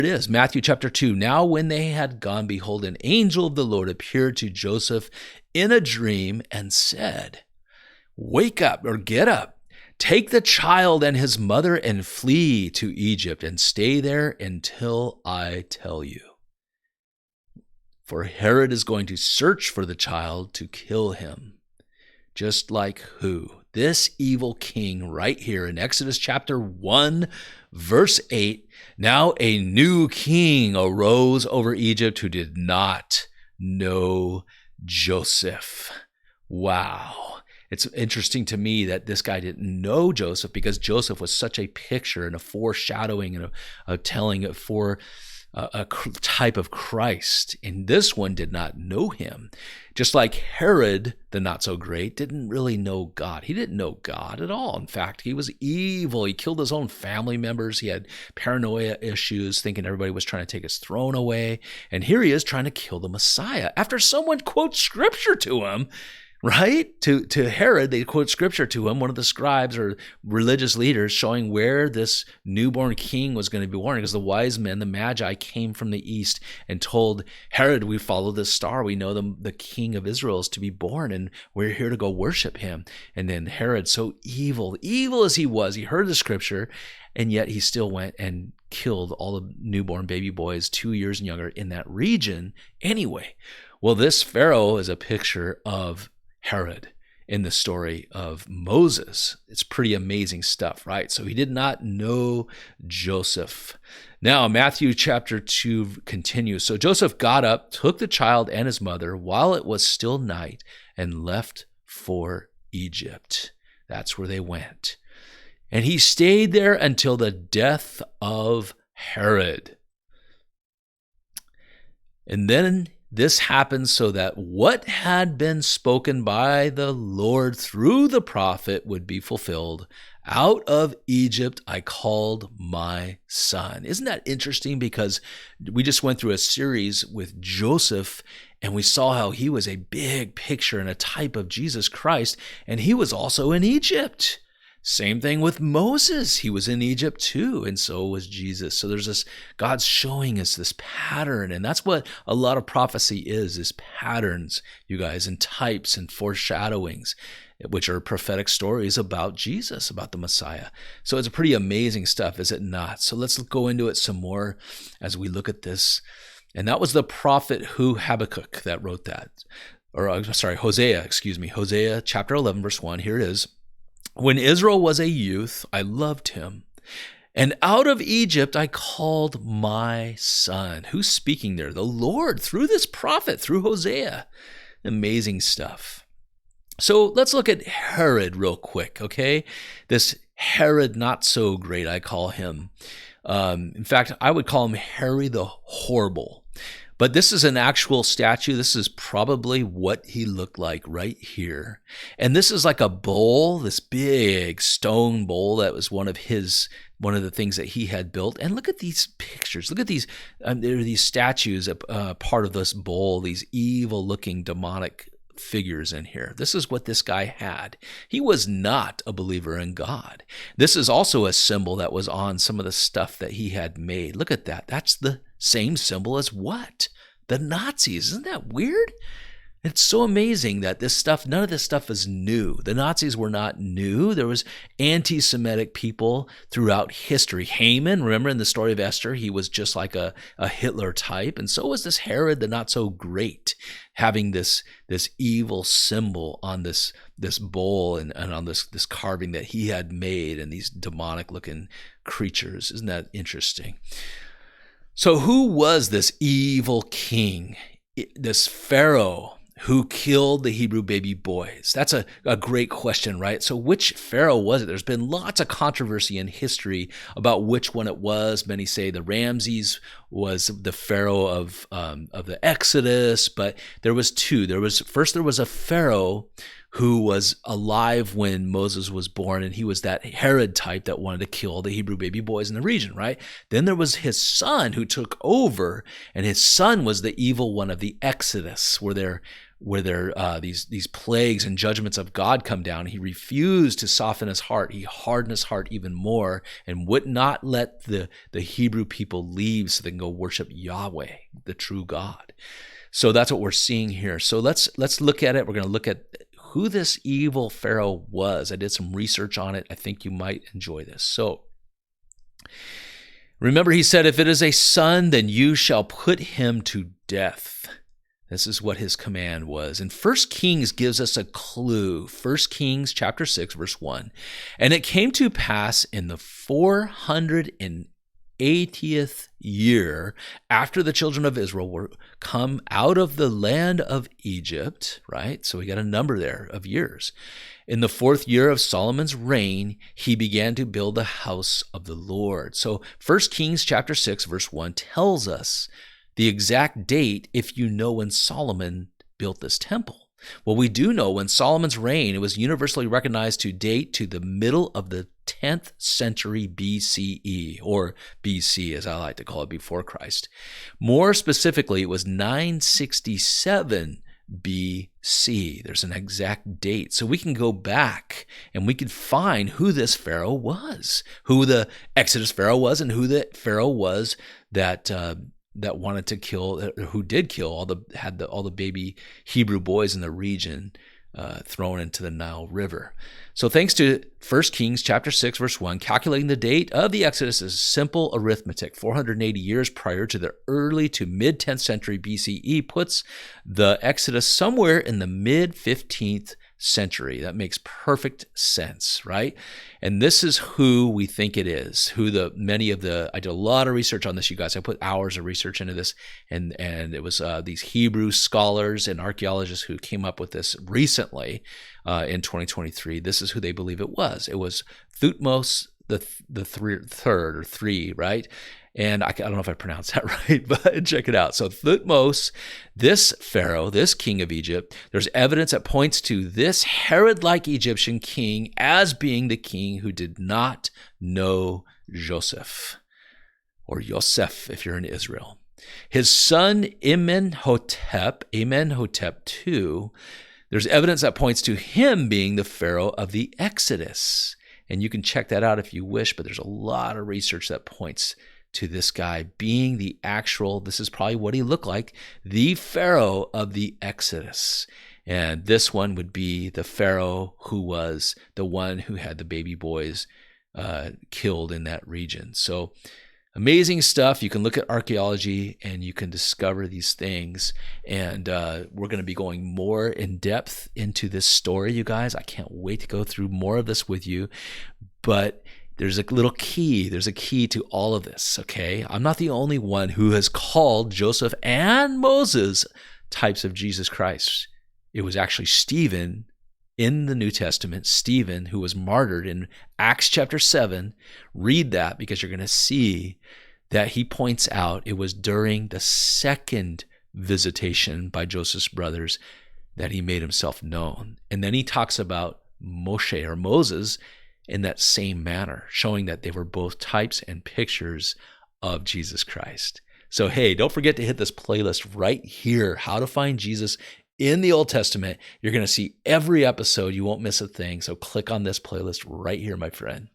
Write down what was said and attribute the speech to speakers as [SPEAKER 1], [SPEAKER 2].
[SPEAKER 1] it is, Matthew chapter 2. Now when they had gone, behold, an angel of the Lord appeared to Joseph in a dream and said, wake up or get up, take the child and his mother and flee to Egypt and stay there until I tell you. For Herod is going to search for the child to kill him. Just like who? This evil king right here in Exodus chapter 1, verse 8. Now a new king arose over Egypt who did not know Joseph. Wow. It's interesting to me that this guy didn't know Joseph because Joseph was such a picture and a foreshadowing and a telling for a type of Christ. And this one did not know him. Just like Herod, the not so great, didn't really know God. He didn't know God at all. In fact, he was evil. He killed his own family members. He had paranoia issues, thinking everybody was trying to take his throne away. And here he is trying to kill the Messiah after someone quotes scripture to him. Right? To Herod, they quote scripture to him, one of the scribes or religious leaders, showing where this newborn king was going to be born, because the wise men, the magi, came from the east and told Herod, we follow this star. We know the king of Israel is to be born, and we're here to go worship him. And then Herod, so evil as he was, he heard the scripture, and yet he still went and killed all the newborn baby boys 2 years and younger in that region anyway. Well, this Pharaoh is a picture of Herod in the story of Moses. It's pretty amazing stuff, right? So he did not know Joseph. Now, Matthew chapter 2 continues. So Joseph got up, took the child and his mother while it was still night, and left for Egypt. That's where they went. And he stayed there until the death of Herod. And then this happened so that what had been spoken by the Lord through the prophet would be fulfilled. Out of Egypt I called my son. Isn't that interesting? Because we just went through a series with Joseph, and we saw how he was a big picture and a type of Jesus Christ, and he was also in Egypt. Same thing with Moses. He was in Egypt too, and so was Jesus. So there's this, God's showing us this pattern, and that's what a lot of prophecy is patterns, you guys, and types and foreshadowings, which are prophetic stories about Jesus, about the Messiah. So it's pretty amazing stuff, is it not? So let's go into it some more as we look at this. And that was the prophet Habakkuk that wrote that. Hosea chapter 11, verse 1. Here it is. When Israel was a youth, I loved him. And out of Egypt, I called my son. Who's speaking there? The Lord, through this prophet, through Hosea. Amazing stuff. So let's look at Herod real quick, okay? This Herod, not so great, I call him. In fact, I would call him Harry the Horrible. But this is an actual statue. This is probably what he looked like right here. And this is like a bowl, this big stone bowl that was one of the things that he had built. And look at these pictures. Look at these, there are these statues, part of this bowl, these evil looking demonic figures in here. This is what this guy had. He was not a believer in God. This is also a symbol that was on some of the stuff that he had made. Look at that. That's the same symbol as what? The Nazis. Isn't that weird? It's so amazing that this stuff, none of this stuff is new. The Nazis were not new. There was anti-Semitic people throughout history. Haman, remember in the story of Esther, he was just like a Hitler type. And so was this Herod the not so great, having this evil symbol on this bowl and on this carving that he had made, and these demonic looking creatures. Isn't that interesting? So who was this evil king, this Pharaoh who killed the Hebrew baby boys? That's a great question, right? So which Pharaoh was it? There's been lots of controversy in history about which one it was. Many say the Ramses was the Pharaoh of the Exodus, but there was two. There was a Pharaoh who was alive when Moses was born, and he was that Herod type that wanted to kill the Hebrew baby boys in the region, right? Then there was his son who took over, and his son was the evil one of the Exodus, where they're where these plagues and judgments of God come down. He refused to soften his heart. He hardened his heart even more and would not let the Hebrew people leave so they can go worship Yahweh, the true God. So that's what we're seeing here. So let's look at it. We're going to look at who this evil Pharaoh was. I did some research on it. I think you might enjoy this. So remember, he said, if it is a son, then you shall put him to death. This is what his command was. And 1 Kings gives us a clue. 1 Kings chapter 6, verse 1. And it came to pass in the 480th year after the children of Israel were come out of the land of Egypt, right? So we got a number there of years. In the 4th year of Solomon's reign, he began to build the house of the Lord. So 1 Kings chapter 6, verse 1 tells us the exact date if you know when Solomon built this temple. Well, we do know when Solomon's reign, it was universally recognized to date to the middle of the 10th century BCE, or BC as I like to call it, before Christ. More specifically, it was 967 BC. There's an exact date. So we can go back and we can find who this Pharaoh was, who the Exodus Pharaoh was, and who the Pharaoh was that wanted to kill, who did kill all the baby Hebrew boys in the region, thrown into the Nile River. So thanks to 1 Kings chapter 6, verse 1, calculating the date of the Exodus is simple arithmetic. 480 years prior to the early to mid-10th century BCE puts the Exodus somewhere in the mid-15th century. That makes perfect sense, right? And this is who we think it is, I did a lot of research on this, you guys. I put hours of research into this, and it was these Hebrew scholars and archaeologists who came up with this recently in 2023. This is who they believe it was. It was Thutmose the third, right? And I don't know if I pronounced that right, but check it out. So Thutmose, this Pharaoh, this king of Egypt, there's evidence that points to this Herod-like Egyptian king as being the king who did not know Joseph, or Yosef if you're in Israel. His son Amenhotep II, there's evidence that points to him being the Pharaoh of the Exodus. And you can check that out if you wish, but there's a lot of research that points to this guy being the actual, this is probably what he looked like, the Pharaoh of the Exodus. And this one would be the Pharaoh who was the one who had the baby boys killed in that region. So amazing stuff. You can look at archaeology and you can discover these things. And we're going to be going more in depth into this story, you guys. I can't wait to go through more of this with you. But there's a little key. There's a key to all of this, okay? I'm not the only one who has called Joseph and Moses types of Jesus Christ. It was actually Stephen in the New Testament, Stephen, who was martyred in Acts chapter 7. Read that because you're going to see that he points out it was during the second visitation by Joseph's brothers that he made himself known. And then he talks about Moshe or Moses in that same manner, showing that they were both types and pictures of Jesus Christ. So, hey, don't forget to hit this playlist right here, How to Find Jesus in the Old Testament. You're going to see every episode. You won't miss a thing. So click on this playlist right here, my friend.